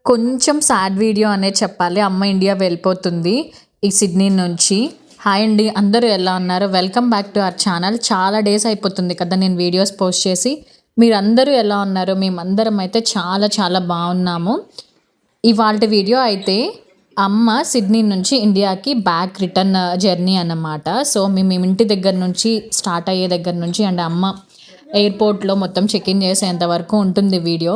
కొంచెం sad video అనేది చెప్పాలి. అమ్మ ఇండియా వెళ్ళిపోతుంది ఈ సిడ్నీ నుంచి. హాయ్ అండి, అందరూ ఎలా ఉన్నారు? Welcome back to our channel. చాలా డేస్ అయిపోతుంది కదా నేను వీడియోస్ పోస్ట్ చేసి. మీరందరూ ఎలా ఉన్నారు? మేమందరం అయితే చాలా చాలా బాగున్నాము. ఇవాళ వీడియో అయితే అమ్మ సిడ్నీ నుంచి ఇండియాకి బ్యాక్ రిటర్న్ జర్నీ అన్నమాట. సో మేము ఇంటి దగ్గర నుంచి స్టార్ట్ అయ్యే దగ్గర నుంచి అండ్ అమ్మ ఎయిర్పోర్ట్లో మొత్తం చెక్ ఇన్ చేసేంత వరకు ఉంటుంది వీడియో.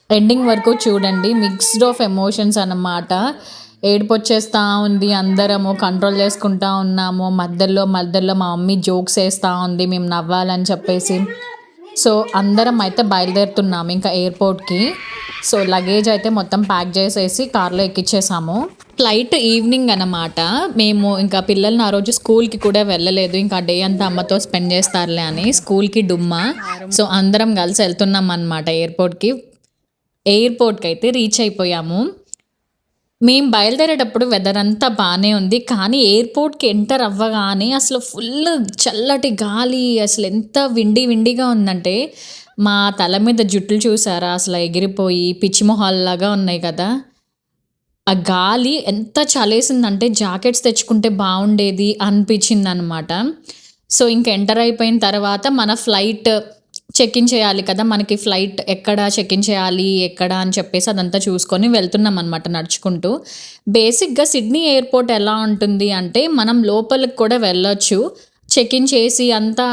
ఎండింగ్ వరకు చూడండి. మిక్స్డ్ ఆఫ్ ఎమోషన్స్ అన్నమాట. ఏడుపు వచ్చేస్తూ ఉంది, అందరము కంట్రోల్ చేసుకుంటా ఉన్నాము. మధ్యలో మా మమ్మీ జోక్స్ వేస్తూ ఉంది మేము నవ్వాలని చెప్పేసి. సో అందరం అయితే బయలుదేరుతున్నాము ఇంకా ఎయిర్పోర్ట్కి. సో లగేజ్ అయితే మొత్తం ప్యాక్ చేసేసి కార్లో ఎక్కించేసాము. ఫ్లైట్ ఈవినింగ్ అన్నమాట. మేము ఇంకా పిల్లల్ని ఆ రోజు స్కూల్కి కూడా వెళ్ళలేదు, ఇంకా డే అంతా అమ్మతో స్పెండ్ చేస్తారులే అని స్కూల్కి డుమ్మా. సో అందరం కలిసి వెళ్తున్నాం అన్నమాట ఎయిర్పోర్ట్కి అయితే రీచ్ అయిపోయాము. మేము బయలుదేరేటప్పుడు వెదర్ అంతా బాగానే ఉంది, కానీ ఎయిర్పోర్ట్కి ఎంటర్ అవ్వగానే అసలు ఫుల్ చల్లటి గాలి, అసలు ఎంత విండిగా ఉందంటే మా తల మీద జుట్టులు చూసారా అసలు ఎగిరిపోయి పిచ్చి మొహాల్లాగా ఉన్నాయి కదా. ఆ గాలి ఎంత చలేసిందంటే జాకెట్స్ తెచ్చుకుంటే బాగుండేది అనిపించింది అనమాట. సో ఇంక ఎంటర్ అయిపోయిన తర్వాత మన ఫ్లైట్ చెక్ ఇన్ చేయాలి కదా, మనకి ఫ్లైట్ ఎక్కడ చెక్ ఇన్ చేయాలి ఎక్కడ అని చెప్పేసి అదంతా చూసుకొని వెళ్తున్నాం అనమాట నడుచుకుంటూ. బేసిక్గా సిడ్నీ ఎయిర్పోర్ట్ ఎలా ఉంటుంది అంటే మనం లోపలికి కూడా వెళ్ళొచ్చు. చెక్ ఇన్ చేసి అంతా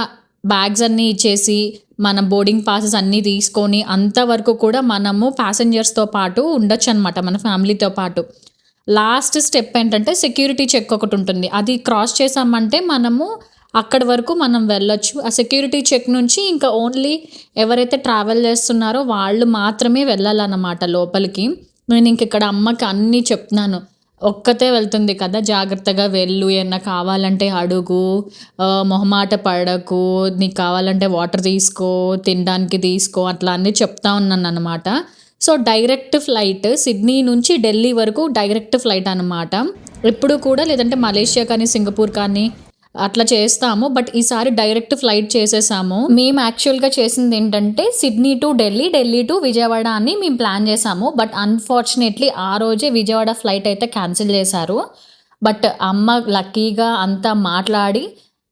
బ్యాగ్స్ అన్నీ ఇచ్చేసి మన బోర్డింగ్ పాసెస్ అన్నీ తీసుకొని అంతవరకు కూడా మనము ప్యాసింజర్స్తో పాటు ఉండొచ్చు అనమాట, మన ఫ్యామిలీతో పాటు. లాస్ట్ స్టెప్ ఏంటంటే సెక్యూరిటీ చెక్ ఒకటి ఉంటుంది, అది క్రాస్ చేసామంటే మనము అక్కడి వరకు మనం వెళ్ళొచ్చు. ఆ సెక్యూరిటీ చెక్ నుంచి ఇంకా ఓన్లీ ఎవరైతే ట్రావెల్ చేస్తున్నారో వాళ్ళు మాత్రమే వెళ్ళాలన్నమాట లోపలికి. నేను ఇంక ఇక్కడ అమ్మకి అన్నీ చెప్తున్నాను, ఒక్కతే వెళ్తుంది కదా జాగ్రత్తగా వెళ్ళు, ఏమన్నా కావాలంటే అడుగు, మొహమాట పడకు, నీకు కావాలంటే వాటర్ తీసుకో, తినడానికి తీసుకో, అట్లా అన్నీ చెప్తా ఉన్నాను అనమాట. సో డైరెక్ట్ ఫ్లైట్ సిడ్నీ నుంచి ఢిల్లీ వరకు డైరెక్ట్ ఫ్లైట్ అనమాట. ఎప్పుడు కూడా లేదంటే మలేషియా కానీ సింగపూర్ కానీ అట్లా చేస్తాము, బట్ ఈసారి డైరెక్ట్ ఫ్లైట్ చేసేసాము. మేము యాక్చువల్గా చేసింది ఏంటంటే Sydney to Delhi to Vijayawada అని మేము ప్లాన్ చేసాము. బట్ అన్ఫార్చునేట్లీ ఆ రోజే విజయవాడ ఫ్లైట్ అయితే క్యాన్సిల్ చేశారు. బట్ అమ్మ లక్కీగా అంతా మాట్లాడి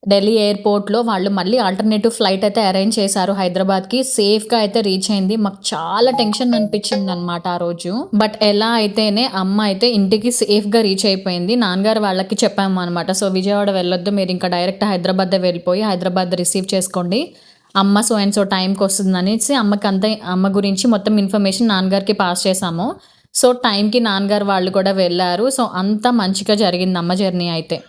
ఢిల్లీ ఎయిర్పోర్ట్లో వాళ్ళు మళ్ళీ ఆల్టర్నేటివ్ ఫ్లైట్ అయితే అరేంజ్ చేశారు హైదరాబాద్కి. సేఫ్గా అయితే రీచ్ అయింది. మాకు చాలా టెన్షన్ అనిపించింది అనమాట ఆ రోజు. బట్ ఎలా అయితేనే అమ్మ అయితే ఇంటికి సేఫ్గా రీచ్ అయిపోయింది. నాన్నగారు వాళ్ళకి చెప్పాము అనమాట, సో విజయవాడ వెళ్ళొద్దు, మీరు ఇంకా డైరెక్ట్ హైదరాబాద్ వెళ్ళిపోయి హైదరాబాద్ రిసీవ్ చేసుకోండి, అమ్మ సో అండ్ సో టైంకి వస్తుంది అనేసి అమ్మ గురించి మొత్తం ఇన్ఫర్మేషన్ నాన్నగారికి పాస్ చేశాము. సో టైంకి నాన్నగారు వాళ్ళు కూడా వెళ్ళారు. సో అంతా మంచిగా జరిగింది అమ్మ జర్నీ అయితే.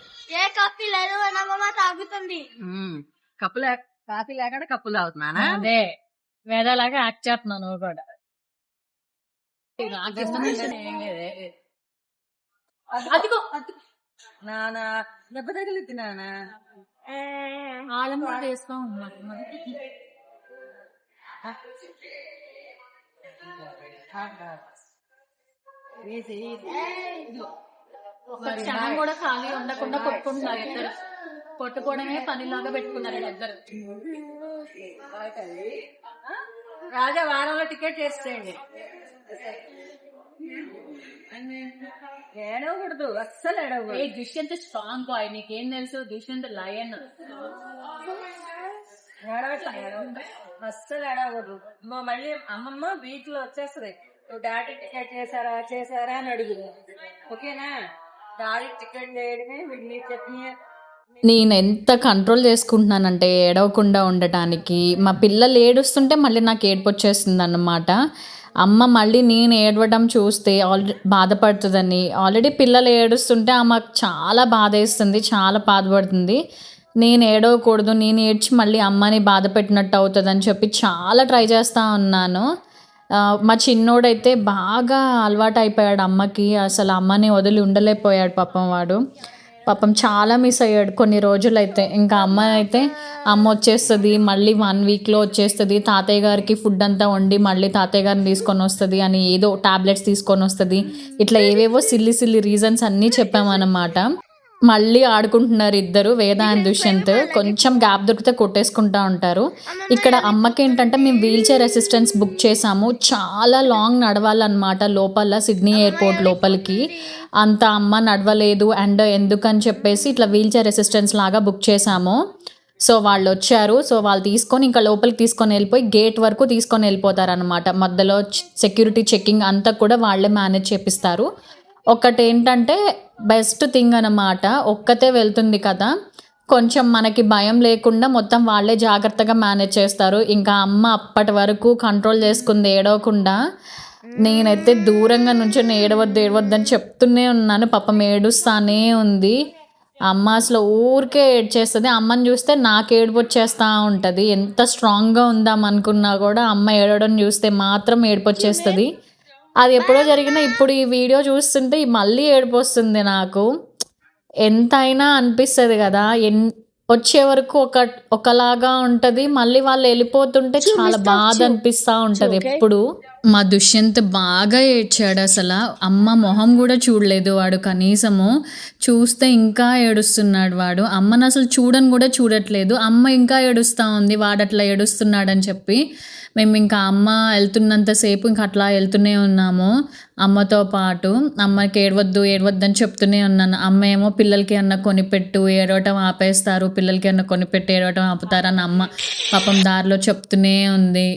కాఫీ లేకుండా కప్పులు తాగుతున్నానా? అదే వేదలాగా యాక్ట్ చేస్తున్నావు నువ్వు కూడా. నానా దెబ్బ తగిలిద్ది నానా, ఆలం కూడా వేసుకో. ఒక క్షణం కూడా ఖాళీ ఉండకుండా కొట్టుకుంటున్నారు ఇద్దరు. కొట్టుకోవడమే పనిలాగా పెట్టుకున్నారు ఇద్దరు. రాజా వారంలో టికెట్ చేసేయండి. ఏడవకూడదు, అస్సలు ఏడవకూడదు. దుష్యంత్ స్ట్రాంగ్ బాయ్, నీకేం తెలుసు? దుష్యంత్ లయన్. అస్సలు ఏడవకూడదు. మళ్ళీ అమ్మమ్మ బీచ్ లో వచ్చేస్తుంది, నువ్వు డాడీ టికెట్ చేశారా అని అడుగుదు. ఓకేనా? డాడీ టికెట్ చేయడమే వీళ్ళు చెప్పిన. నేను ఎంత కంట్రోల్ చేసుకుంటున్నానంటే ఏడవకుండా ఉండటానికి. మా పిల్లలు ఏడుస్తుంటే మళ్ళీ నాకు ఏడుపు వచ్చేస్తుంది అన్నమాట. అమ్మ మళ్ళీ నేను ఏడవడం చూస్తే బాధపడుతుందని, ఆల్రెడీ పిల్లలు ఏడుస్తుంటే ఆమెకు చాలా బాధ వేస్తుంది, చాలా బాధపడుతుంది. నేను ఏడవకూడదు, నేను ఏడ్చి మళ్ళీ అమ్మని బాధ పెట్టినట్టు అవుతుందని చెప్పి చాలా ట్రై చేస్తూ ఉన్నాను. మా చిన్నోడైతే బాగా అలవాటు అయిపోయాడు అమ్మకి, అసలు అమ్మని వదిలి ఉండలేకపోయాడు పాపం చాలా మిస్ అయ్యాడు కొన్ని రోజులైతే. ఇంకా అమ్మ వచ్చేస్తుంది మళ్ళీ 1 వీక్లో వచ్చేస్తుంది, తాతయ్య గారికి ఫుడ్ అంతా వండి మళ్ళీ తాతయ్య గారిని తీసుకొని వస్తుంది అని ఏదో టాబ్లెట్స్ తీసుకొని వస్తుంది, ఇట్లా ఏవేవో సిల్లి రీజన్స్ అన్నీ చెప్పామన్నమాట. మళ్ళీ ఆడుకుంటున్నారు ఇద్దరు, వేద అండ్ దుష్యంత్. కొంచెం గ్యాప్ దొరికితే కొట్టేసుకుంటా ఉంటారు. ఇక్కడ అమ్మకి ఏంటంటే మేము వీల్ చైర్ అసిస్టెన్స్ బుక్ చేసాము. చాలా లాంగ్ నడవాలన్నమాట లోపల, సిడ్నీ ఎయిర్పోర్ట్ లోపలికి. అంత అమ్మ నడవలేదు అండ్ ఎందుకని చెప్పేసి ఇట్లా వీల్ చైర్ అసిస్టెన్స్ లాగా బుక్ చేసాము. సో వాళ్ళు వచ్చారు. సో వాళ్ళు తీసుకొని ఇంకా లోపలికి తీసుకొని వెళ్ళిపోయి గేట్ వరకు తీసుకొని వెళ్ళిపోతారు అనమాట. మధ్యలో సెక్యూరిటీ చెకింగ్ అంతా కూడా వాళ్ళే మేనేజ్ చేపిస్తారు. ఒకటి ఏంటంటే బెస్ట్ థింగ్ అన్నమాట, ఒక్కతే వెళ్తుంది కదా, కొంచెం మనకి భయం లేకుండా మొత్తం వాళ్ళే జాగ్రత్తగా మేనేజ్ చేస్తారు. ఇంకా అమ్మ అప్పటి వరకు కంట్రోల్ చేసుకుంది ఏడవకుండా. నేనైతే దూరంగా నుంచి ఏడవద్దని చెప్తూనే ఉన్నాను. పాపం ఏడుస్తానే ఉంది అమ్మ. అసలు ఊరికే ఏడ్చేస్తుంది. అమ్మని చూస్తే నాకు ఏడుపు వచ్చేస్తూ ఉంటుంది. ఎంత స్ట్రాంగ్గా ఉందాం అనుకున్నా కూడా అమ్మ ఏడవడం చూస్తే మాత్రం ఏడుపు వచ్చేస్తుంది. అది ఎప్పుడో జరిగినా ఇప్పుడు ఈ వీడియో చూస్తుంటే మళ్ళీ ఏడుపు వస్తుంది నాకు. ఎంతైనా అనిపిస్తుంది కదా, వచ్చే వరకు ఒకలాగా ఉంటుంది, మళ్ళీ వాళ్ళు వెళ్ళిపోతుంటే చాలా బాధ అనిపిస్తూ ఉంటుంది ఎప్పుడు. మా దుష్యంత్ బాగా ఏడ్చాడు అసలు. అమ్మ మొహం కూడా చూడలేదు వాడు, కనీసము చూస్తే ఇంకా ఏడుస్తున్నాడు వాడు. అమ్మను అసలు కూడా చూడట్లేదు. అమ్మ ఇంకా ఏడుస్తూ ఉంది వాడు అట్లా ఏడుస్తున్నాడని చెప్పి. మేము ఇంకా అమ్మ వెళ్తున్నంతసేపు ఇంకా అట్లా వెళ్తూనే ఉన్నాము అమ్మతో పాటు. అమ్మకి ఏడవద్దు అని చెప్తూనే ఉన్నాను. అమ్మ ఏమో పిల్లలకి అన్న కొనిపెట్టు, ఏడవటం ఆపేస్తారు, పిల్లలకి అన్న కొనిపెట్టి ఏడవటం ఆపుతారని అమ్మ పాపం దారిలో చెప్తూనే ఉంది.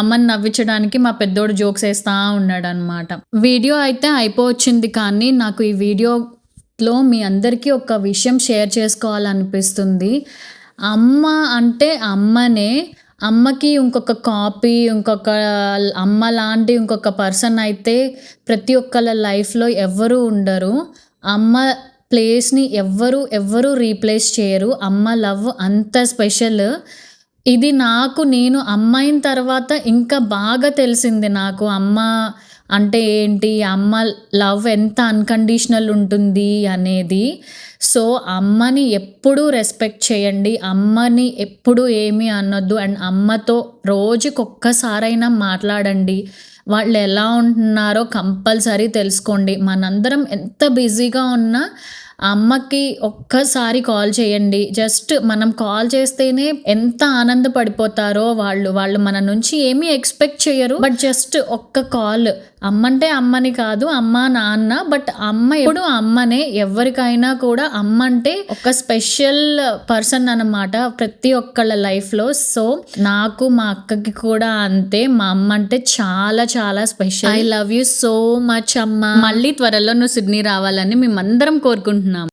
అమ్మని నవ్వించడానికి మా పెద్దోడు జోక్స్ వేస్తూ ఉన్నాడు అనమాట. వీడియో అయితే అయిపోవచ్చింది, కానీ నాకు ఈ వీడియోలో మీ అందరికీ ఒక విషయం షేర్ చేసుకోవాలనిపిస్తుంది. అమ్మ అంటే అమ్మనే. అమ్మకి ఇంకొక కాపీ, ఇంకొక అమ్మ లాంటి ఇంకొక పర్సన్ అయితే ప్రతి ఒక్కళ్ళ లైఫ్లో ఎవరు ఉండరు. అమ్మ ప్లేస్ని ఎవ్వరు రీప్లేస్ చేయరు. అమ్మ లవ్ అంత స్పెషల్. ఇది నేను అమ్మాయిన తర్వాత ఇంకా బాగా తెలిసింది నాకు అమ్మ అంటే ఏంటి, అమ్మ లవ్ ఎంత అన్కండిషనల్ ఉంటుంది అనేది. సో అమ్మని ఎప్పుడూ రెస్పెక్ట్ చేయండి, అమ్మని ఎప్పుడు ఏమీ అనొద్దు. అండ్ అమ్మతో రోజుకొక్కసారైనా మాట్లాడండి. వాళ్ళు ఎలా ఉంటున్నారో కంపల్సరీ తెలుసుకోండి. మనందరం ఎంత బిజీగా ఉన్నా అమ్మకి ఒక్కసారి కాల్ చేయండి. జస్ట్ మనం కాల్ చేస్తేనే ఎంత ఆనందపడిపోతారో వాళ్ళు మన నుంచి ఏమీ ఎక్స్పెక్ట్ చేయరు. బట్ జస్ట్ ఒక్క కాల్. అమ్మంటే అమ్మని కాదు, అమ్మ నాన్న, బట్ అమ్మ ఎప్పుడు అమ్మనే. ఎవరికైనా కూడా అమ్మ అంటే ఒక స్పెషల్ పర్సన్ అన్నమాట ప్రతి ఒక్కళ్ళ లైఫ్లో. సో నాకు మా అక్కకి కూడా అంతే. మా అమ్మ అంటే చాలా చాలా special. I love you so much అమ్మ. మళ్ళీ త్వరలో నువ్వు సిడ్నీ రావాలని మేమందరం కోరుకుంటున్నాం.